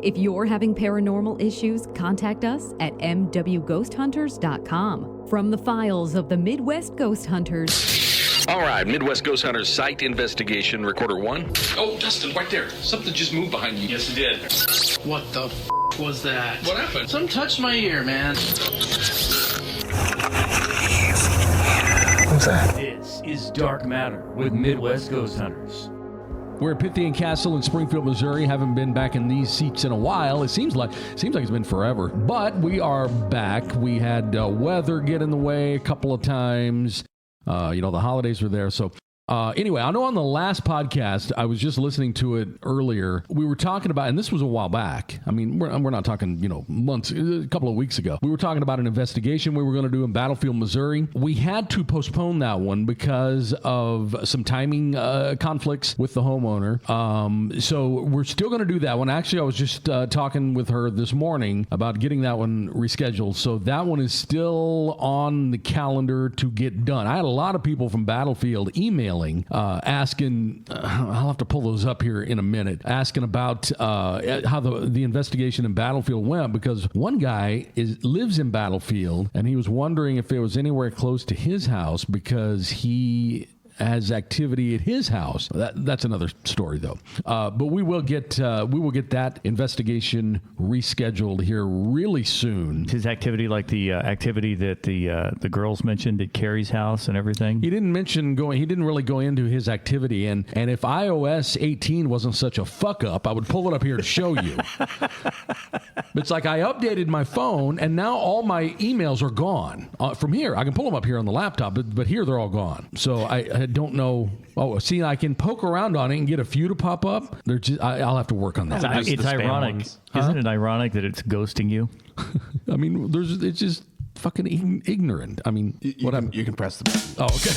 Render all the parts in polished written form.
If you're having paranormal issues, contact us at mwghosthunters.com. From the files of the Midwest Ghost Hunters. All right, Midwest Ghost Hunters site investigation, recorder 1. Oh, Dustin, right there. Something just moved behind you. Yes, it did. What the was that? What happened? Something touched my ear, man. What's that? This is Dark Matter with Midwest Ghost Hunters. We're at Pythian Castle in Springfield, Missouri. Haven't been back in these seats in a while. It seems like it's been forever. But we are back. We had weather get in the way a couple of times. The holidays were there. So anyway, I know on the last podcast, I was just listening to it earlier. We were talking about, and this was a while back. I mean, we're not talking, months, a couple of weeks ago. We were talking about an investigation we were going to do in Battlefield, Missouri. We had to postpone that one because of some timing conflicts with the homeowner. So we're still going to do that one. Actually, I was just talking with her this morning about getting that one rescheduled. So that one is still on the calendar to get done. I had a lot of people from Battlefield emailing asking, I'll have to pull those up here in a minute, asking about how the investigation in Battlefield went, because one guy lives in Battlefield, and he was wondering if it was anywhere close to his house because he has activity at his house. That's another story, though. But we will get that investigation rescheduled here really soon. His activity, like the activity that the girls mentioned at Carrie's house and everything. He didn't mention going. He didn't really go into his activity, and if iOS 18 wasn't such a fuck up, I would pull it up here to show you. It's like I updated my phone, and now all my emails are gone from here. I can pull them up here on the laptop, but here they're all gone. So I don't know. Oh, see, I can poke around on it and get a few to pop up. They're just, I'll have to work on that. It's ironic. Isn't it ironic that it's ghosting you? I mean, it's just fucking ignorant. I mean, You can press the button. Oh, okay.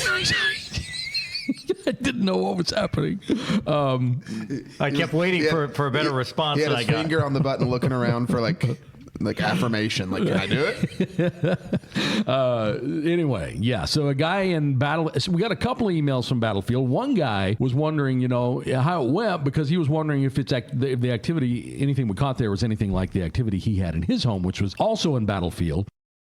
I didn't know what was happening. I kept waiting for a better response He had than I his got. finger on the button looking around for like affirmation. Like, can I do it? Anyway, yeah. So a guy in we got a couple of emails from Battlefield. One guy was wondering, how it went, because he was wondering if the activity, anything we caught there was anything like the activity he had in his home, which was also in Battlefield.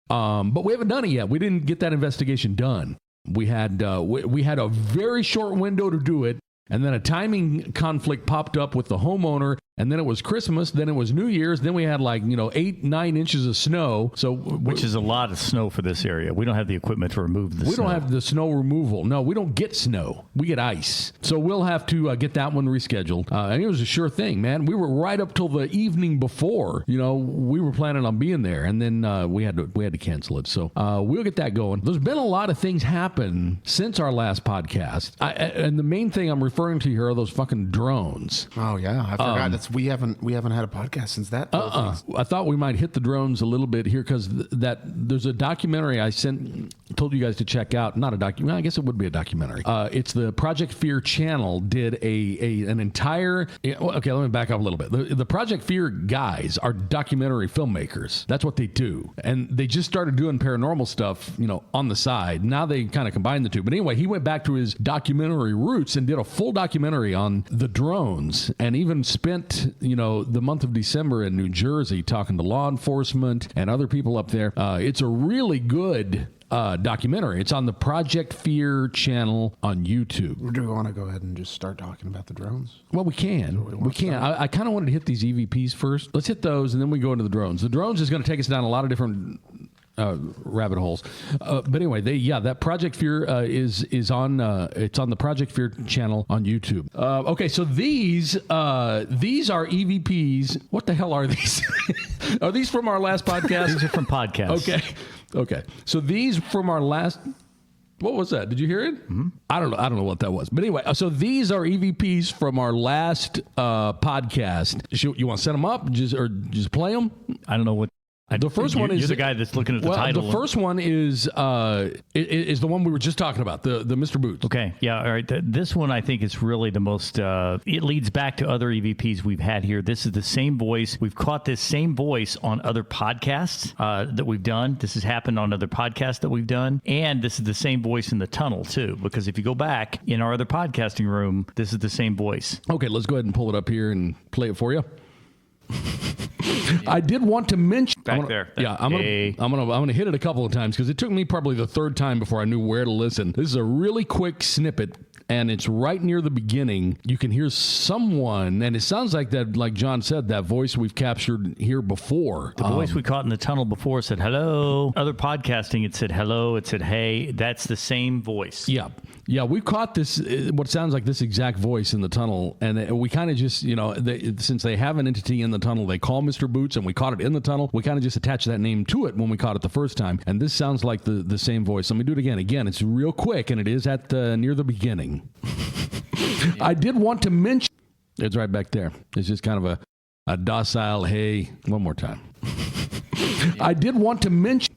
But we haven't done it yet. We didn't get that investigation done. We had a very short window to do it, and then a timing conflict popped up with the homeowner, and then it was Christmas, then it was New Year's, then we had 8-9 inches of snow. So which is a lot of snow for this area. We don't have the equipment to remove the snow. We don't have the snow removal. No, we don't get snow. We get ice. So we'll have to get that one rescheduled. And it was a sure thing, man. We were right up till the evening before. We were planning on being there, and then we had to cancel it. So we'll get that going. There's been a lot of things happen since our last podcast, and the main thing I'm referring to here are those fucking drones. Oh yeah, I forgot. We haven't had a podcast since that. I thought we might hit the drones a little bit here, because there's a documentary I told you guys to check out. Not a documentary. I guess it would be a documentary. It's the Project Fear channel did an entire. Okay, let me back up a little bit. The Project Fear guys are documentary filmmakers. That's what they do, and they just started doing paranormal stuff, on the side. Now they kind of combine the two. But anyway, he went back to his documentary roots and did a full documentary on the drones, and even spent the month of December in New Jersey talking to law enforcement and other people up there. It's a really good documentary. It's on the Project Fear channel on YouTube. Do we want to go ahead and just start talking about the drones? Well, we can. We can. I kind of wanted to hit these EVPs first. Let's hit those, and then we go into the drones. The drones is going to take us down a lot of different rabbit holes, but anyway, that Project Fear is on. It's on the Project Fear channel on YouTube. Okay, so these are EVPs. What the hell are these? Are these from our last podcast? These are from podcasts. Okay. So these from our last. What was that? Did you hear it? Mm-hmm. I don't know what that was. But anyway, so these are EVPs from our last podcast. You want to set them up, just play them? I don't know what. The first one is you're the guy that's looking at the title. The first one is the one we were just talking about, the Mr. Boots. Okay, yeah, all right. This one I think is really the most. It leads back to other EVPs we've had here. This is the same voice. We've caught this same voice on other podcasts that we've done. This has happened on other podcasts that we've done, and this is the same voice in the tunnel too. Because if you go back in our other podcasting room, this is the same voice. Okay, let's go ahead and pull it up here and play it for you. I did want to mention Back there. Yeah, I'm gonna hit it a couple of times because it took me probably the third time before I knew where to listen. This is a really quick snippet, and it's right near the beginning. You can hear someone, and it sounds like that, like John said, that voice we've captured here before. The voice we caught in the tunnel before said hello. Other podcasting, it said hello. It said hey. That's the same voice. Yeah, we caught this, what sounds like this exact voice in the tunnel, and we kind of just, since they have an entity in the tunnel, they call Mr. Boots, and we caught it in the tunnel. We kind of just attached that name to it when we caught it the first time, and this sounds like the same voice. Let me do it again. Again, it's real quick, and it is at near the beginning. I did want to mention, it's right back there. It's just kind of a docile, hey, one more time. I did want to mention,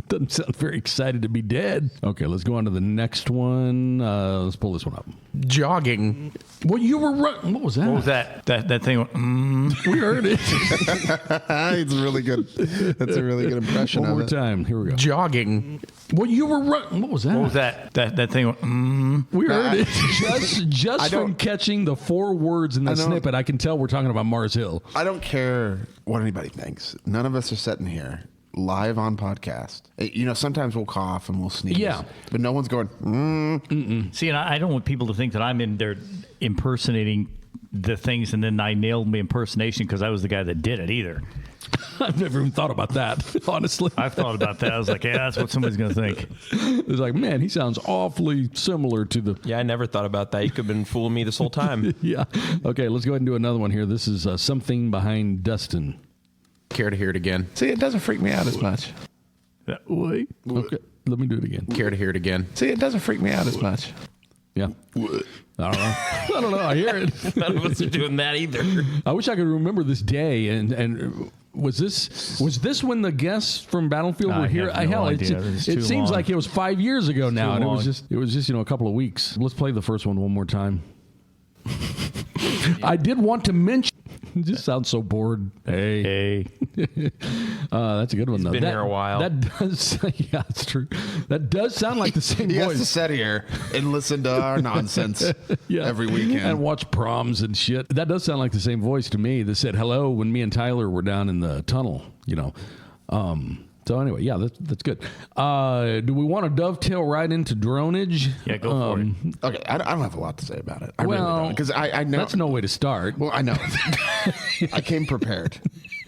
doesn't sound very excited to be dead. Okay, let's go on to the next one. Let's pull this one up. Jogging. Well, you were right. What was that? What was that? That thing. We heard it. It's really good. That's a really good impression One of more it. time. Here we go. Jogging. Well, you were right. What was that? What was that? That thing. We heard it. Just from catching the 4 words in the snippet, I can tell we're talking about Mars Hill. I don't care what anybody thinks. None of us are sitting here live on podcast. Sometimes we'll cough and we'll sneeze. Yeah. But no one's going, See, and I don't want people to think that I'm in there impersonating the things, and then I nailed my impersonation because I was the guy that did it either. I've never even thought about that, honestly. I've thought about that. I was like, yeah, that's what somebody's going to think. It's like, man, he sounds awfully similar to the... Yeah, I never thought about that. You could have been fooling me this whole time. Yeah. Okay, let's go ahead and do another one here. This is Something Behind Dustin. Care to hear it again? See, it doesn't freak me out as much. Wait. Okay, let me do it again. Care to hear it again? See, it doesn't freak me out as much. Yeah. I don't know. I hear it. None of us are doing that either. I wish I could remember this day. And was this when the guests from Battlefield were here? have no idea. It seems like it was 5 years ago now, and long. it was just a couple of weeks. Let's play the first one more time. I did want to mention. It just sounds so bored. Hey. That's a good one, though. Been here a while. That does, yeah, it's true. That does sound like the same he voice. has to sit here and listen to our nonsense every weekend. And watch proms and shit. That does sound like the same voice to me that said hello when me and Tyler were down in the tunnel, So anyway, yeah, that's good. Do we want to dovetail right into dronage? Yeah, go for it. Okay, I don't have a lot to say about it. I really don't. Because I know. That's no way to start. Well, I know. I came prepared.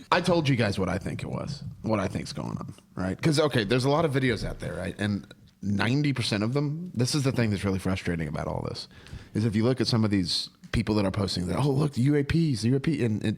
I told you guys what I think it was, what I think's going on, right? Because, okay, there's a lot of videos out there, right? And 90% of them, this is the thing that's really frustrating about all this, is if you look at some of these people that are posting that, oh, look, the UAPs, and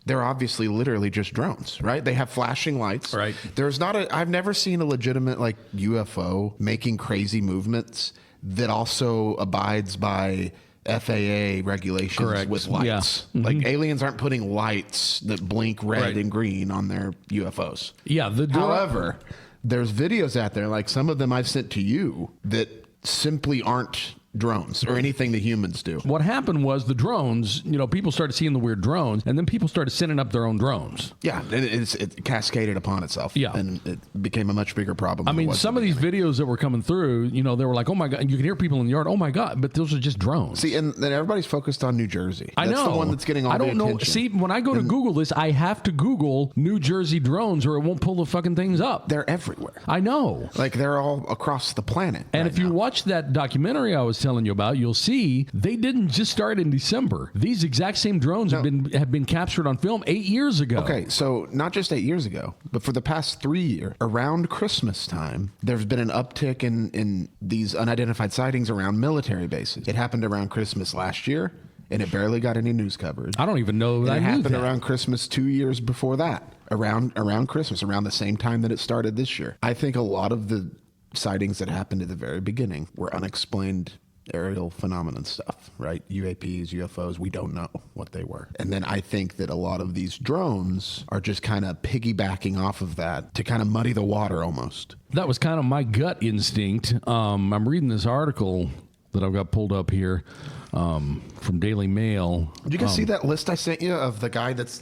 they're obviously literally just drones, right? They have flashing lights. Right. I've never seen a legitimate UFO making crazy movements that also abides by FAA regulations with lights. Yeah. Mm-hmm. Aliens aren't putting lights that blink red and green on their UFOs. Yeah. However, there's videos out there, some of them I've sent to you, that simply aren't drones or anything that humans do. What happened was the drones, people started seeing the weird drones, and then people started sending up their own drones. Yeah, it cascaded upon itself. Yeah. And it became a much bigger problem. I mean, some of these videos that were coming through, they were like, oh my God, and you can hear people in the yard, oh my God, but those are just drones. See, and then everybody's focused on New Jersey. I know. That's the one that's getting all the attention. See, when I go to Google this, I have to Google New Jersey drones or it won't pull the fucking things up. They're everywhere. I know. They're all across the planet. And if you watch that documentary I was telling you about, you'll see they didn't just start in December. These exact same drones have been captured on film 8 years ago. Okay, so not just 8 years ago, but for the past 3 years, around Christmas time, there's been an uptick in these unidentified sightings around military bases. It happened around Christmas last year, and it barely got any news coverage. I don't even know that it happened around Christmas 2 years before that, around Christmas, around the same time that it started this year. I think a lot of the sightings that happened at the very beginning were unexplained aerial phenomenon stuff, right? UAPs, UFOs, we don't know what they were. And then I think that a lot of these drones are just kind of piggybacking off of that to kind of muddy the water almost. That was kind of my gut instinct. I'm reading this article that I've got pulled up here from Daily Mail. Did you guys see that list I sent you of the guy that's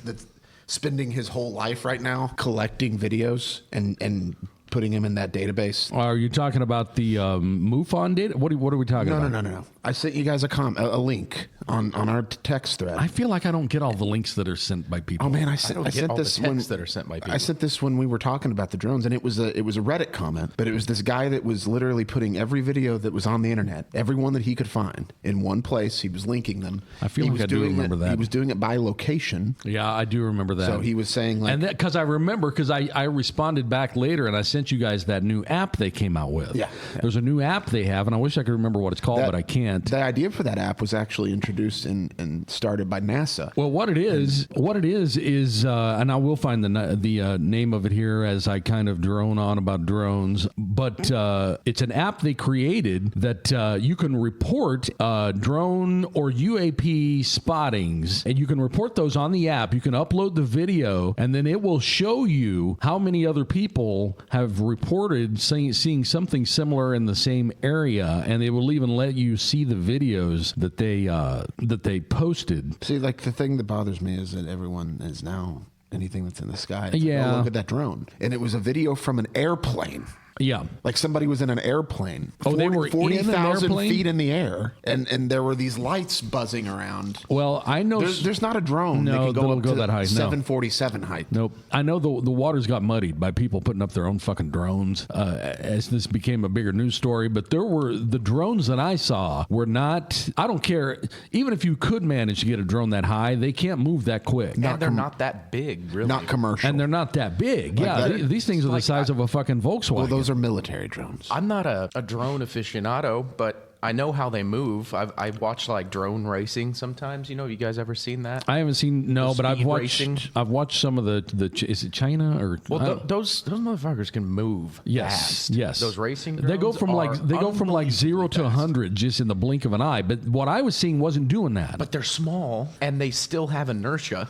spending his whole life right now collecting videos and putting him in that database. Are you talking about the MUFON data? What are we talking about? No. I sent you guys a link on our text thread. I feel like I don't get all the links that are sent by people. Oh man, I get sent all this the when texts that are sent by people. I sent this when we were talking about the drones, and it was a Reddit comment, but it was this guy that was literally putting every video that was on the internet, every one that he could find, in one place. He was linking them. I feel he like was I do doing remember that. He was doing it by location. Yeah, I do remember that. So he was saying like, and that because I remember because I responded back later and I sent you guys that new app they came out with. Yeah. There's a new app they have, and I wish I could remember what it's called, but I can't. The idea for that app was actually introduced and started by NASA. Well, what it is, and I will find the name of it here as I kind of drone on about drones. But it's an app they created that you can report drone or UAP spottings, and you can report those on the app. You can upload the video, and then it will show you how many other people have reported seeing something similar in the same area, and they will even let you see the videos that they posted. See, like the thing that bothers me is that everyone is now anything that's in the sky. It's Yeah. like, oh, look at that drone, and it was a video from an airplane. Yeah. Like somebody was in an airplane. Oh, they were in an 40,000 airplane? feet in the air, and there were these lights buzzing around. Well, I know There's not a drone No, that can that'll go up go to that high, no. 747 height. Nope. I know the waters got muddied by people putting up their own fucking drones as this became a bigger news story. But the drones that I saw were not, I don't care, even if you could manage to get a drone that high, they can't move that quick. And they're not that big, really. Not commercial. And they're not that big. Like Yeah, that- these things are the size of a fucking Volkswagen. Well, those are military drones. I'm not a drone aficionado, but I know how they move. I watch like drone racing sometimes. You guys ever seen that? I haven't seen but I've speed watched racing? I've watched some of the is it China or Well, those motherfuckers can move. Yes, fast. yes. Those racing they go drones from are like 0 to 100 just in the blink of an eye. But what I was seeing wasn't doing that. But they're small and they still have inertia.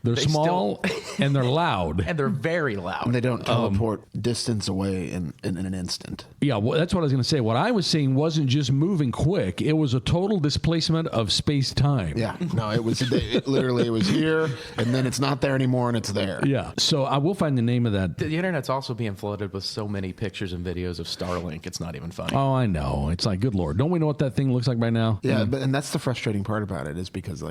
They're small and they're loud. And they're very loud. And they don't teleport distance away in an instant. Yeah, well, that's what I was going to say. What I was seeing wasn't just moving quick; it was a total displacement of space time. Yeah, no, it was literally it was here, and then it's not there anymore, and it's there. Yeah. So I will find the name of that. The internet's also being flooded with so many pictures and videos of Starlink. It's not even funny. Oh, I know. It's like, good Lord, don't we know what that thing looks like by now? Yeah, and that's the frustrating part about it is because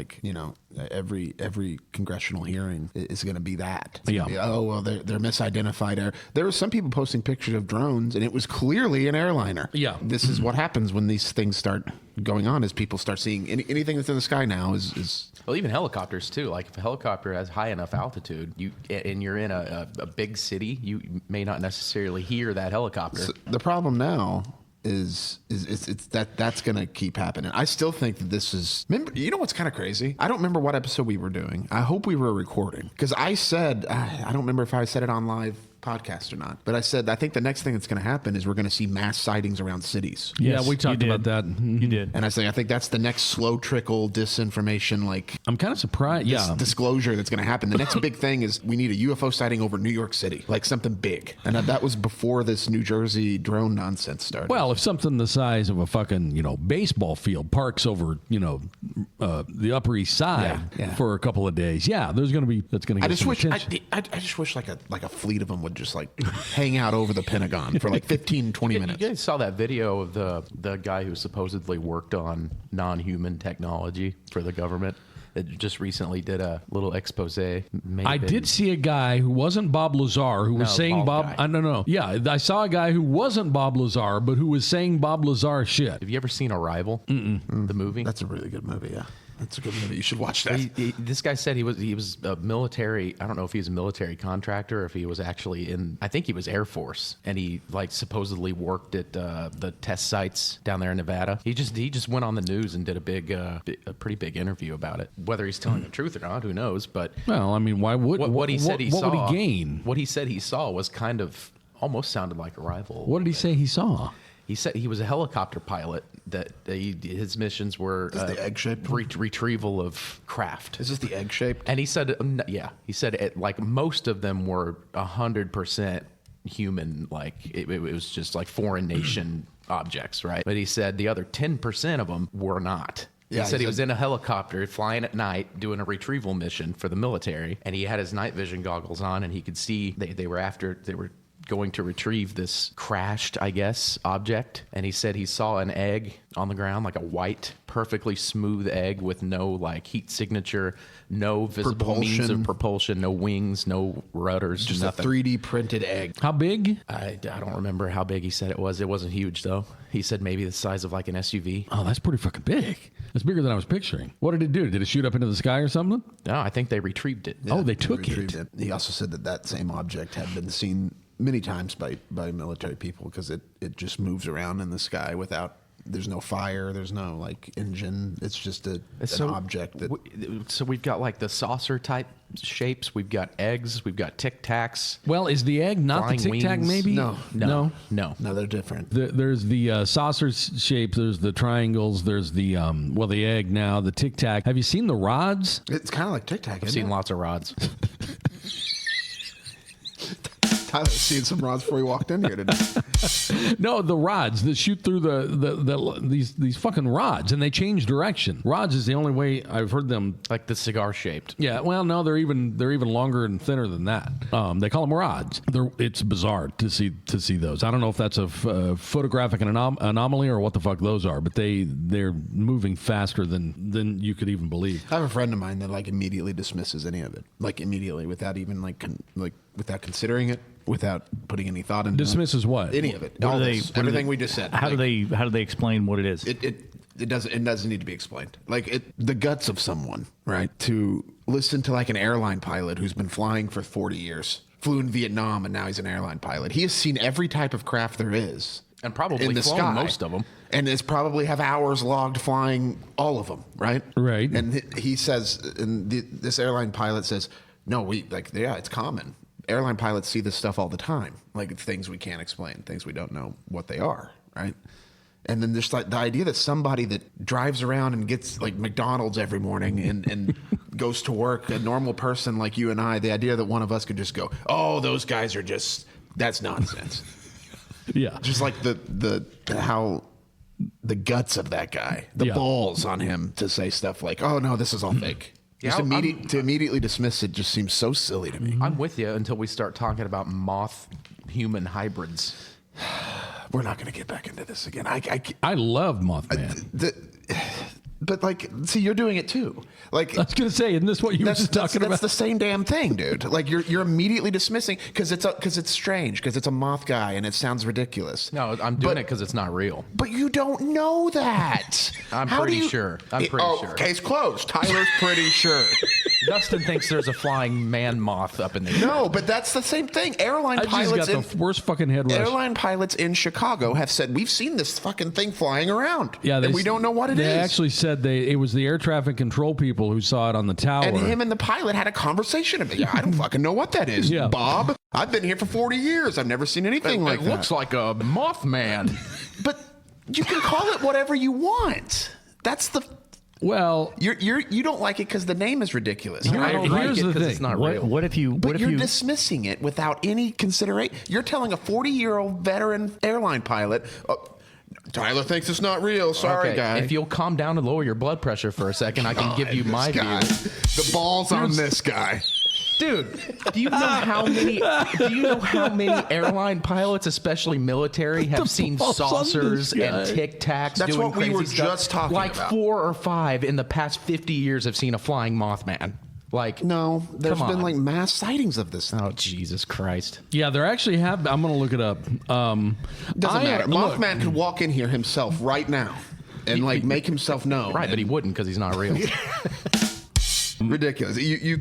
every congressional hearing is going to be that. It's gonna be, oh well, they're misidentified. There were some people posting pictures of drones, and it was clearly an airliner. Yeah. This is what happens when these things start going on. Is people start seeing anything that's in the sky now is. Well, even helicopters too. Like if a helicopter has high enough altitude, and you're in a big city, you may not necessarily hear that helicopter. So the problem now is that's going to keep happening. I still think that this is. Remember, you know what's kind of crazy? I don't remember what episode we were doing. I hope we were recording because I said I don't remember if I said it on live podcast or not, but I said I think the next thing that's going to happen is we're going to see mass sightings around cities. Yeah, we talked about that. You did. And I think that's the next slow trickle disinformation, I'm kind of surprised. Yeah. Disclosure that's going to happen. The next big thing is we need a UFO sighting over New York City, like something big. And that was before this New Jersey drone nonsense started. Well, if something the size of a fucking, baseball field parks over, the Upper East Side for a couple of days, that's going to get I just some wish attention. I just wish like a fleet of them would just like hang out over the Pentagon for like 15, 20 minutes. You guys saw that video of the guy who supposedly worked on non-human technology for the government? That just recently did a little expose. I did see a guy who wasn't Bob Lazar who was saying Bob. I don't know. Yeah, I saw a guy who wasn't Bob Lazar, but who was saying Bob Lazar shit. Have you ever seen Arrival? The movie? That's a really good movie. Yeah, that's a good movie. You should watch that. This guy said he was a military. I don't know if he was a military contractor or if he was actually in. I think he was Air Force, and he supposedly worked at the test sites down there in Nevada. He just went on the news and did a pretty big interview about it. Whether he's telling the truth or not, who knows? But well, I mean, why would what he said he saw? What would he gain? What he said he saw was kind of almost sounded like Arrival. What did he say he saw? He said he was a helicopter pilot. That his missions were the egg-shaped retrieval of craft. Is this the egg-shaped? And he said, he said like most of them were 100% human. Like it was just like foreign nation objects, right? But he said the other 10% of them were not. Yeah, he said he was in a helicopter flying at night doing a retrieval mission for the military, and he had his night vision goggles on, and he could see they were going to retrieve this crashed, I guess, object. And he said he saw an egg on the ground, like a white, perfectly smooth egg with no like heat signature, no visible means of propulsion, no wings, no rudders, Just nothing. a 3D printed egg. How big? I don't remember how big he said it was. It wasn't huge, though. He said maybe the size of like an SUV. Oh, that's pretty fucking big. That's bigger than I was picturing. What did it do? Did it shoot up into the sky or something? No, I think they retrieved it. Oh, they took Retrieved it. He also said that same object had been seen many times by military people because it just moves around in the sky without. There's no fire. There's no like engine. It's just an object that. So we've got like the saucer type shapes. We've got eggs. We've got Tic Tacs. Well, is the egg not Flying the Tic Tac? wings? Maybe No. no. They're different. There's the saucer shape. There's the triangles. There's the the egg now. The Tic Tac. Have you seen the rods? It's kind of like Tic Tac. I've seen lots of rods. Tyler's seen some rods before he walked in here today. No, the rods that shoot through these fucking rods, and they change direction. Rods is the only way I've heard them. Like the cigar shaped. Yeah, well, no, they're even longer and thinner than that. They call them rods. It's bizarre to see those. I don't know if that's a photographic anomaly or what the fuck those are, but they're moving faster than you could even believe. I have a friend of mine that like immediately dismisses any of it, like immediately without even without considering it, without putting any thought into Dismisses what? any of it. What All do they- this, what do everything they- we just said. How do they explain what it is? It doesn't need to be explained. Like the guts of someone, right? To listen to like an airline pilot who's been flying for 40 years, flew in Vietnam, and now he's an airline pilot. He has seen every type of craft there is, And probably in the flown sky, most of them. and has probably have hours logged flying all of them, right? Right. And he says, and this airline pilot says, no, it's common. Airline pilots see this stuff all the time, like things we can't explain, things we don't know what they are, right? And then there's like the idea that somebody that drives around and gets like McDonald's every morning and goes to work, a normal person like you and I, the idea that one of us could just go, oh, those guys are that's nonsense. Yeah. Just like the guts of that guy, the balls on him to say stuff like, oh no, this is all fake. Yeah, To immediately dismiss it just seems so silly to me. I'm with you until we start talking about moth-human hybrids. We're not going to get back into this again. I love Mothman. But like, see, you're doing it too. Like, I was gonna say, isn't this what you were just talking about? That's the same damn thing, dude. Like, you're immediately dismissing because it's strange, because it's a moth guy and it sounds ridiculous. No, I'm doing it because it's not real. But you don't know that. I'm How do pretty you- sure. I'm pretty sure. Case closed. Tyler's pretty sure. Dustin thinks there's a flying man moth up in the air. No, but that's the same thing. Airline I just pilots got the worst fucking head rush. Airline pilots in Chicago have said we've seen this fucking thing flying around. Yeah, and we don't know what it is. They actually said it was the air traffic control people who saw it on the tower. And him and the pilot had a conversation about, yeah, I don't fucking know what that is, Yeah. Bob. I've been here for 40 years. I've never seen anything like it that. looks like a Mothman. But you can call it whatever you want. That's the. Well, you don't like it because the name is ridiculous. I don't like here's it the because thing. it's not What, real. what if you? But What if you're you? dismissing it without any consideration. You're telling a 40-year-old veteran airline pilot, Tyler thinks it's not real. Sorry, Okay, guy. if you'll calm down and lower your blood pressure for a second, I can give you This my guy. view. The balls on this guy. Dude, do you know how many airline pilots, especially military, have seen balls on saucers this guy? and Tic Tacs That's doing what we crazy were stuff? just talking like about. 4 or 5 in the past 50 years have seen a flying Mothman. Like, No, there's Come been on. like mass sightings of this. oh Jesus Christ! yeah, there actually have. I'm going to look it up. Doesn't matter. Look, Mothman could walk in here himself right now and like make himself known. Right, but he wouldn't because he's not real. Ridiculous. You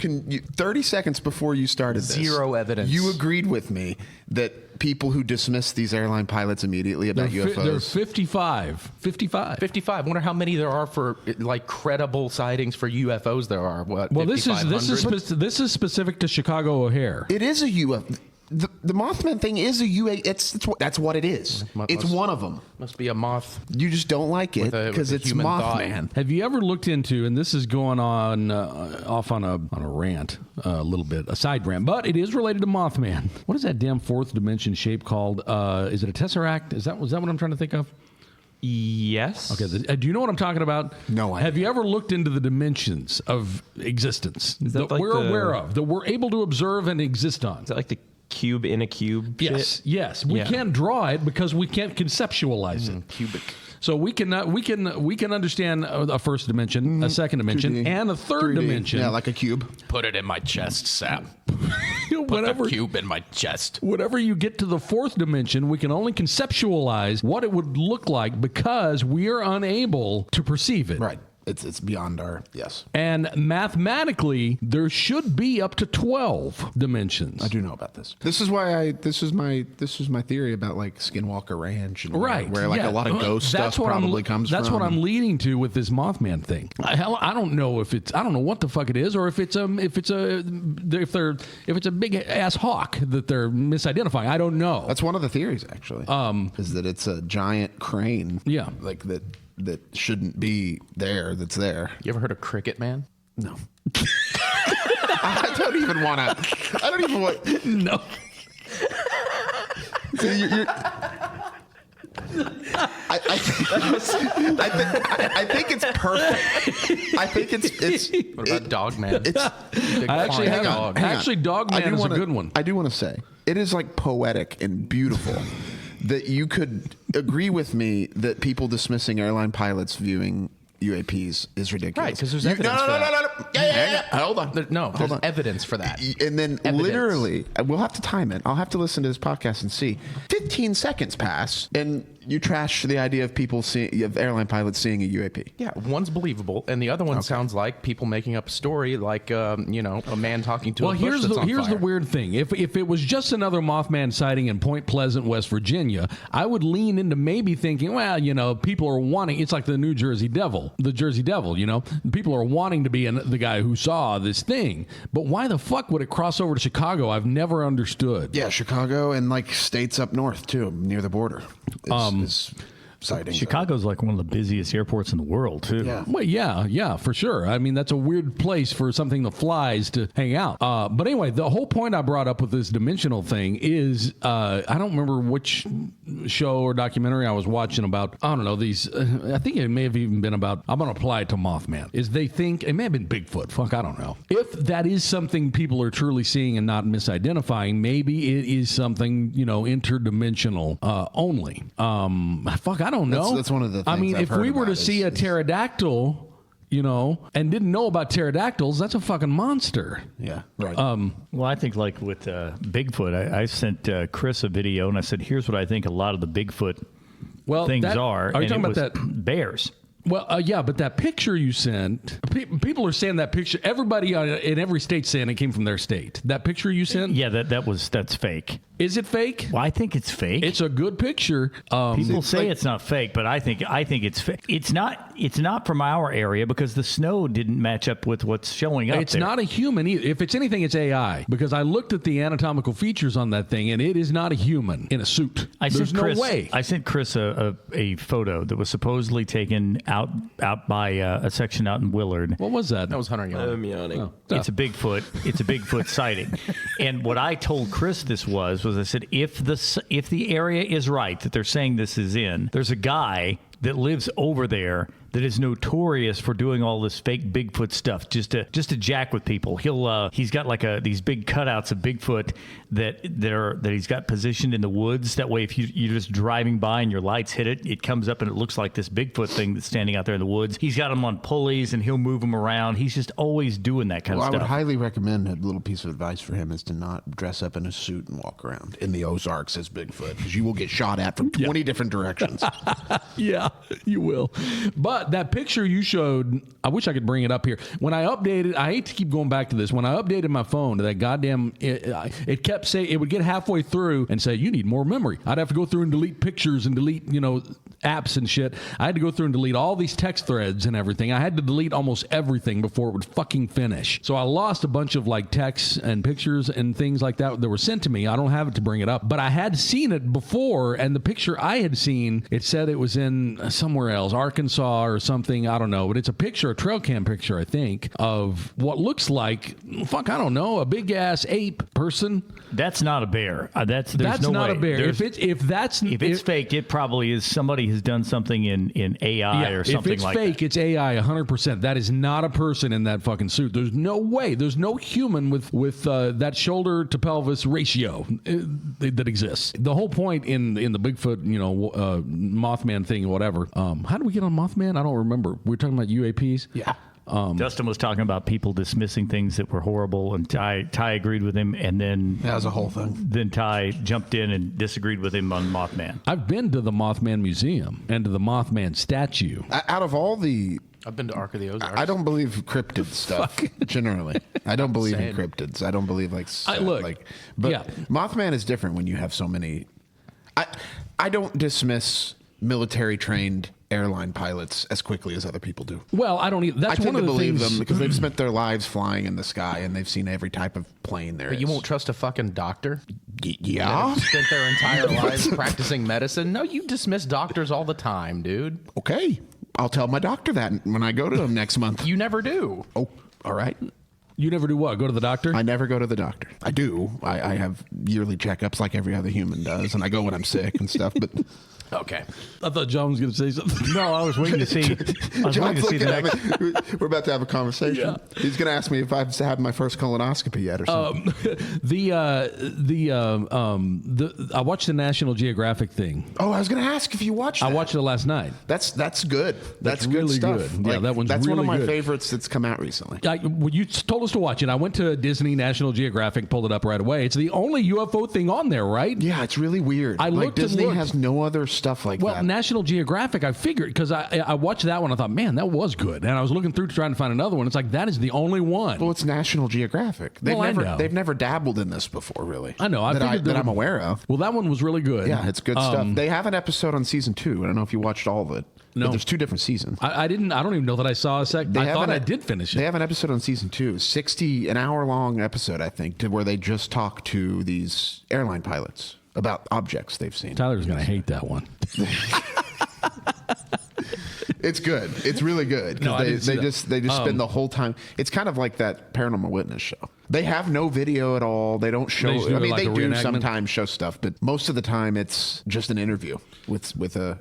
30 seconds before you started this, Zero evidence. You agreed with me that people who dismiss these airline pilots immediately about They're UFOs. 55. 55. 55. Wonder how many there are for like credible sightings for UFOs. There are what? Well, this 5,500? is specific to Chicago O'Hare. It is a UFO. The Mothman thing is a UA. That's what it is. It's one of them. Must be a moth. You just don't like it With a because it's human thought. Mothman. Have you ever looked into, and this is going on off on a rant a little bit, a side rant, but it is related to Mothman. What is that damn fourth dimension shape called? Is it a tesseract? Was that what I'm trying to think of? Yes. Okay. Do you know what I'm talking about? No idea. Have you ever looked into the dimensions of existence that like we're the- aware of, that we're able to observe and exist on? Is that like the cube in a cube. Yes, shit? yes. We can't draw it because we can't conceptualize it. Cubic. So we can understand a first dimension, a second dimension, 2D, and a third 3D. dimension. Yeah, like a cube. Put it in my chest, Sam. Put whatever, the cube in my chest. whenever you get to the fourth dimension, we can only conceptualize what it would look like because we are unable to perceive it. Right. It's beyond our yes. And mathematically, there should be up to 12 dimensions. I do know about this. This is why this is my theory about like Skinwalker Ranch and Right. where like yeah. a lot of ghost stuff probably comes from. That's what I'm leading to with this Mothman thing. I don't know if it's, I don't know what the fuck it is, or if it's a big ass hawk that they're misidentifying. I don't know. That's one of the theories actually. Is that it's a giant crane. Yeah. Like that shouldn't be there. That's there. You ever heard of Cricket Man? No. I don't even want. No. So I think it's perfect. I think it's. What about Dog Man? Actually, Dog Man is a good one. I do want to say it is like poetic and beautiful. That you could agree with me that people dismissing airline pilots viewing UAPs is ridiculous. Right, because there's evidence for that. No. Yeah. Hold on. There's evidence for that. And then literally, we'll have to time it. I'll have to listen to this podcast and see. 15 seconds pass, and you trash the idea of of airline pilots seeing a UAP. Yeah, one's believable, and the other one sounds like people making up a story, like a man talking to a bush here's that's on the fire. weird thing. If it was just another Mothman sighting in Point Pleasant, West Virginia, I would lean into maybe thinking, well, people are wanting. It's like the New Jersey Devil, the Jersey Devil. People are wanting to be the guy who saw this thing. But why the fuck would it cross over to Chicago? I've never understood. Yeah, Chicago and like states up north too, near the border. Is sightings. Chicago's like one of the busiest airports in the world, too. Yeah. Well, yeah, for sure. I mean, that's a weird place for something that flies to hang out. But anyway, the whole point I brought up with this dimensional thing is, I don't remember which show or documentary I was watching about, I don't know, these, I think it may have even been about, I'm going to apply it to Mothman, is they think, it may have been Bigfoot, fuck, I don't know. If that is something people are truly seeing and not misidentifying, maybe it is something, interdimensional only. Fuck, I don't know. That's one of the things I mean, I've if heard we were to about see a pterodactyl, and didn't know about pterodactyls, that's a fucking monster. Yeah, right. Well, I think like with Bigfoot, I sent Chris a video and I said, here's what I think a lot of the Bigfoot things are. Are you talking about that? Bears. Well, yeah, but that picture you sent, people are saying that picture. Everybody in every state saying it came from their state. That picture you sent? Yeah, that's fake. Is it fake? Well, I think it's fake. It's a good picture. People say it's not fake, but I think it's fake. It's not from our area because the snow didn't match up with what's showing up. It's not a human either. If it's anything, it's AI. Because I looked at the anatomical features on that thing, and it is not a human in a suit. There's no way. I sent Chris a photo that was supposedly taken out by a section out in Willard. What was that? That was Hunter Young. I'm yawning. Oh. It's a Bigfoot. It's a Bigfoot sighting. And what I told Chris this was I said, if the area is right that they're saying this is in, there's a guy that lives over there that is notorious for doing all this fake Bigfoot stuff just to jack with people. He's got like these big cutouts of Bigfoot that he's got positioned in the woods. That way, if you're just driving by and your lights hit it, it comes up and it looks like this Bigfoot thing that's standing out there in the woods. He's got them on pulleys and he'll move them around. He's just always doing that kind of stuff. I would highly recommend a little piece of advice for him is to not dress up in a suit and walk around in the Ozarks as Bigfoot because you will get shot at from 20 different directions. Yeah, you will. But that picture you showed, I wish I could bring it up here. When I updated, I hate to keep going back to this. When I updated my phone to that goddamn, it kept saying, it would get halfway through and say, you need more memory. I'd have to go through and delete pictures and delete, apps and shit. I had to go through and delete all these text threads and everything. I had to delete almost everything before it would fucking finish. So I lost a bunch of like texts and pictures and things like that were sent to me. I don't have it to bring it up, but I had seen it before, and the picture I had seen, it said it was in somewhere else, Arkansas or something. I don't know, but it's a picture, a trail cam picture, I think, of what looks like, I don't know, a big ass ape person. That's not a bear. That's no not a bear. If it's fake, it probably is somebody somebody has done something in AI or something if it's like fake, that. it's AI 100%. That is not a person in that fucking suit. There's no way. There's no human with that shoulder to pelvis ratio that exists. The whole point in the Bigfoot, Mothman thing or whatever. How did we get on Mothman? I don't remember. We were talking about UAPs. Yeah. Dustin was talking about people dismissing things that were horrible, and Ty agreed with him, and then That was a whole thing. Then Ty jumped in and disagreed with him on Mothman. I've been to the Mothman Museum and to the Mothman statue. Out of all the, I've been to Ark of the Ozarks. I don't believe cryptid stuff generally. I don't believe in cryptids. I don't believe but Mothman is different when you have so many. I don't dismiss military trained airline pilots as quickly as other people do. Well, I don't either. That's I one tend of to the believe things them because they've spent their lives flying in the sky and they've seen every type of plane there But is. you won't trust a fucking doctor? Yeah. That spent their entire lives practicing medicine? No, you dismiss doctors all the time, dude. Okay. I'll tell my doctor that when I go to him next month. You never do. Oh, all right. You never do what? Go to the doctor? I never go to the doctor. I do. I have yearly checkups like every other human does, and I go when I'm sick and stuff, but... Okay. I thought John was going to say something. No, I was waiting to see. John's looking at me. We're about to have a conversation. Yeah. He's going to ask me if I've had my first colonoscopy yet or something. I watched the National Geographic thing. Oh, I was going to ask if you watched that. I watched it last night. That's good. That's good really stuff. good. Yeah, that one's that's really one of my good. favorites that's come out recently. Well, you told us to watch it. I went to Disney National Geographic, pulled it up right away. It's the only UFO thing on there, right? Yeah, it's really weird. I looked and Disney looked. has no other stuff like that. National Geographic, I figured, because I watched that one, I thought, man, that was good. And I was looking through trying to find another one. It's like, that is the only one. Well, it's National Geographic. I know. They've never dabbled in this before, really. I know. That I'm aware of. Well, that one was really good. Yeah, it's good stuff. They have an episode on season 2. I don't know if you watched all of it. No. But there's 2 different seasons. I didn't. I don't even know that I saw a second. I thought I did finish it. They have an episode on season 2, an hour-long episode, I think, where they just talk to these airline pilots about objects they've seen. Tyler's going to hate that one. It's good. It's really good. No, they just spend the whole time. It's kind of like that Paranormal Witness show. They have no video at all. They don't show. They do sometimes show stuff, but most of the time it's just an interview with a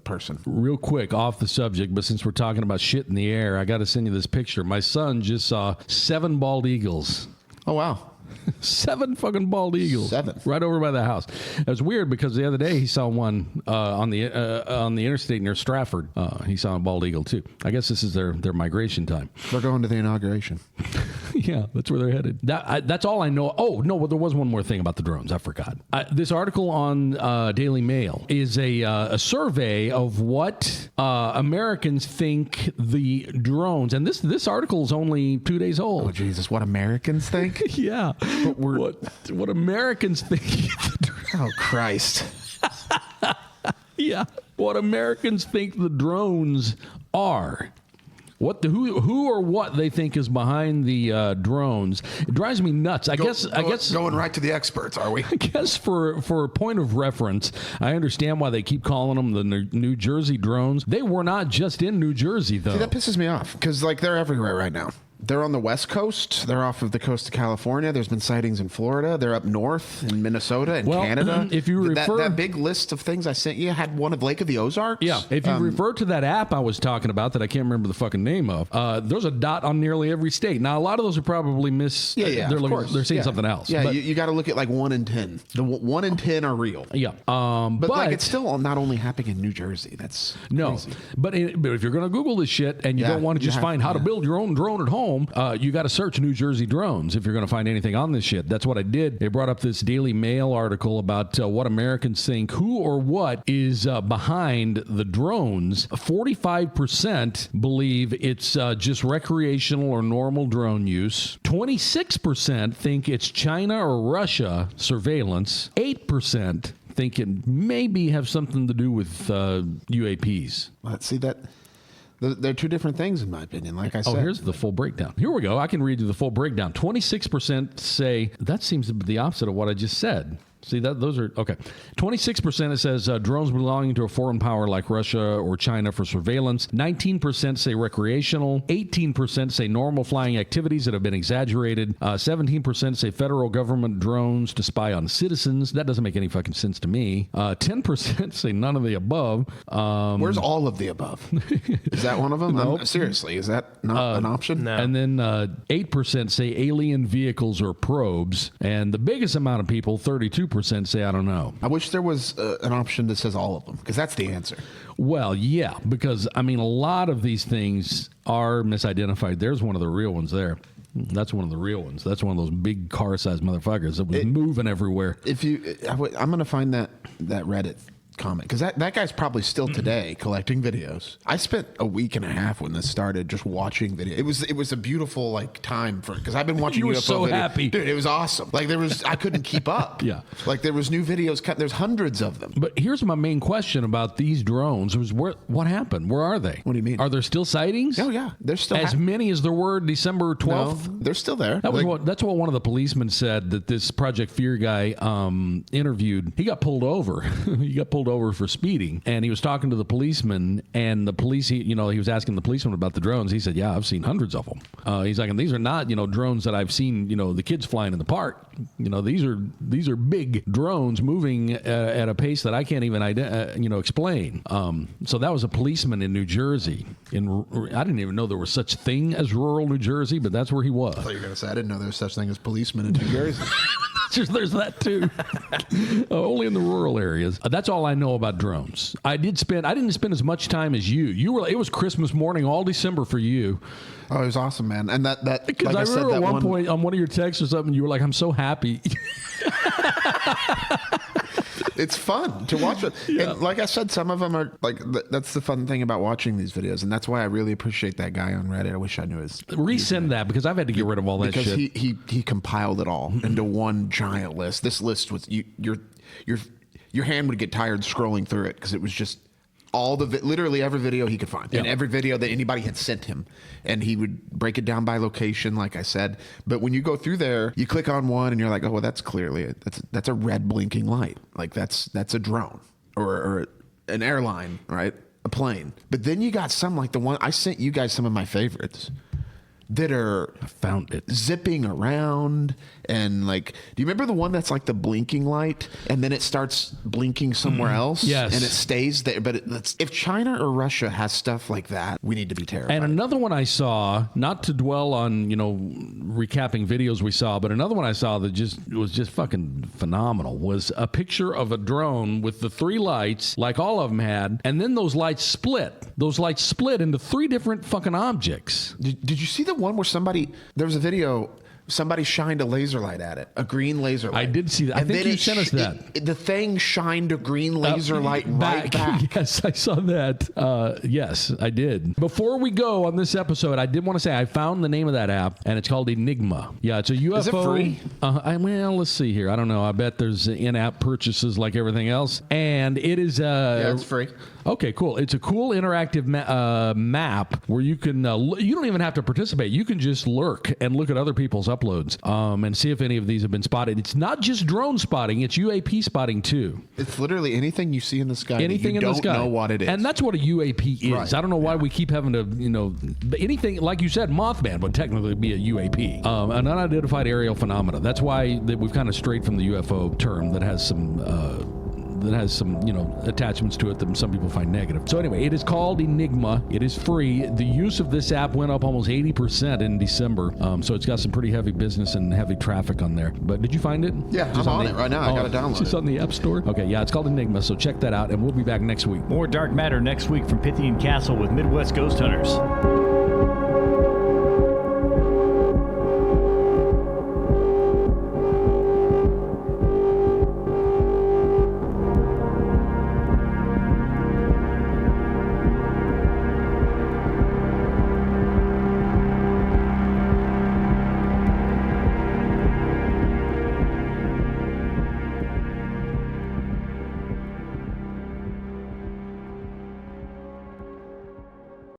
person. Real quick, off the subject, but since we're talking about shit in the air, I got to send you this picture. My son just saw 7 bald eagles. Oh wow. 7 fucking bald eagles. 7. Right over by the house. It was weird because the other day he saw one on the interstate near Stratford. He saw a bald eagle too. I guess this is their migration time. They're going to the inauguration. Yeah, that's where they're headed. That's all I know. Oh, no, well, there was one more thing about the drones. I forgot. This article on Daily Mail is a survey of what Americans think the drones, and this article is only 2 days old. Oh, Jesus, what Americans think? Yeah. But what Americans think. Oh, Christ. Yeah. What Americans think the drones are. Who or what they think is behind the drones. It drives me nuts. I guess going right to the experts, are we? I guess for a point of reference, I understand why they keep calling them the New Jersey drones. They were not just in New Jersey, though. See, that pisses me off because they're everywhere right now. They're on the West Coast. They're off of the coast of California. There's been sightings in Florida. They're up north in Minnesota and Canada. If you refer that big list of things I sent you had one of Lake of the Ozarks. Yeah. If you refer to that app I was talking about that I can't remember the fucking name of, there's a dot on nearly every state. Now a lot of those are probably They're seeing something else. Yeah, but, you got to look at like 1 in 10. The 1 in 10 are real. Yeah. But like it's still not only happening in New Jersey. That's crazy. But if you're going to Google this shit and you don't want to just find how to build your own drone at home, you got to search New Jersey drones if you're going to find anything on this shit. That's what I did. They brought up this Daily Mail article about what Americans think who or what is behind the drones. 45% believe it's just recreational or normal drone use. 26% think it's China or Russia surveillance. 8% think it maybe have something to do with UAPs. Let's see that. They're 2 different things, in my opinion, like I said. Oh, here's the full breakdown. Here we go. I can read you the full breakdown. 26% say that seems to be the opposite of what I just said. See, those are okay. 26% it says drones belonging to a foreign power like Russia or China for surveillance. 19% say recreational. 18% say normal flying activities that have been exaggerated. 17% say federal government drones to spy on citizens. That doesn't make any fucking sense to me. 10% say none of the above. Where's all of the above? Is that one of them? Nope. Seriously, is that not an option? No. And then 8% say alien vehicles or probes. And the biggest amount of people, 32%, say I don't know. I wish there was an option that says all of them, because that's the answer. Well, yeah, because, I mean, a lot of these things are misidentified. There's one of the real ones there. That's one of the real ones. That's one of those big car-sized motherfuckers that was moving everywhere. I'm going to find that Reddit comment, because that guy's probably still today collecting videos. I spent a week and a half when this started just watching video. It was a beautiful like time for, because I've been watching You were UFO so video. happy. Dude, it was awesome. Like I couldn't keep up. Yeah. Like there was new videos. There's hundreds of them. But here's my main question about these drones: was what happened? Where are they? What do you mean? Are there still sightings? Oh yeah, there's still as many as there were December 12th. No, they're still there. That's what one of the policemen said, that this Project Fear guy interviewed. He got pulled over. He got pulled over for speeding, and he was talking to the policeman, and the police, he was asking the policeman about the drones. He said, yeah, I've seen hundreds of them. He's like, and these are not, drones that I've seen, the kids flying in the park. These are big drones moving at a pace that I can't even explain. So that was a policeman in New Jersey. I didn't even know there was such thing as rural New Jersey, but that's where he was. I thought you were going to say I didn't know there was such thing as policemen in New Jersey. There's that too. Only in the rural areas. That's all I know about drones. I didn't spend as much time as you. It was Christmas morning all December for you. Oh, it was awesome, man. And that because like I remember said, at one point on one of your texts or something, you were like, "I'm so happy." It's fun to watch it. Yeah. And like I said, some of them are like, that's the fun thing about watching these videos. And that's why I really appreciate that guy on Reddit. I wish I knew his. Resend that, because I've had to get rid of all that shit. Because he compiled it all into one giant list. This list was, your hand would get tired scrolling through it, because it was just literally every video he could find, and every video that anybody had sent him, and he would break it down by location, like I said. But when you go through there, you click on one and you're like, oh, well, that's clearly that's a red blinking light, like that's a drone or an airline, right? A plane. But then you got some, like the one I sent you guys, some of my favorites that are zipping around, and like, do you remember the one that's like the blinking light and then it starts blinking somewhere else? Yes. And it stays there. But if China or Russia has stuff like that, we need to be terrified. And another one I saw, not to dwell on, recapping videos we saw, but another one I saw that was just fucking phenomenal was a picture of a drone with the three lights, like all of them had, and then those lights split. Those lights split into three different fucking objects. Did you see the one where there was a video, somebody shined a laser light at it, a green laser light? I did see that. I think you sent us that. The thing shined a green laser light right back. Yes, I saw that. Yes, I did. Before we go on this episode, I did want to say I found the name of that app, and it's called Enigma. Yeah, it's a UFO. Is it free? Well, let's see here. I don't know. I bet there's in-app purchases like everything else. And it is... yeah, it's free. Okay, cool. It's a cool interactive map where you can, you don't even have to participate. You can just lurk and look at other people's uploads and see if any of these have been spotted. It's not just drone spotting, it's UAP spotting too. It's literally anything you see in the sky. Anything you in the sky. Don't know what it is. And that's what a UAP is. Right. I don't know why we keep having to, anything, like you said, Mothman would technically be a UAP, an unidentified aerial phenomena. That's why we've kind of strayed from the UFO term that has some attachments to it that some people find negative. So anyway, it is called Enigma. It is free. The use of this app went up almost 80% in December. So it's got some pretty heavy business and heavy traffic on there. But did you find it? Yeah, I'm on it right now. I got to download it. It's on the App Store? Okay, yeah, it's called Enigma. So check that out, and we'll be back next week. More Dark Matter next week from Pythian Castle with Midwest Ghost Hunters.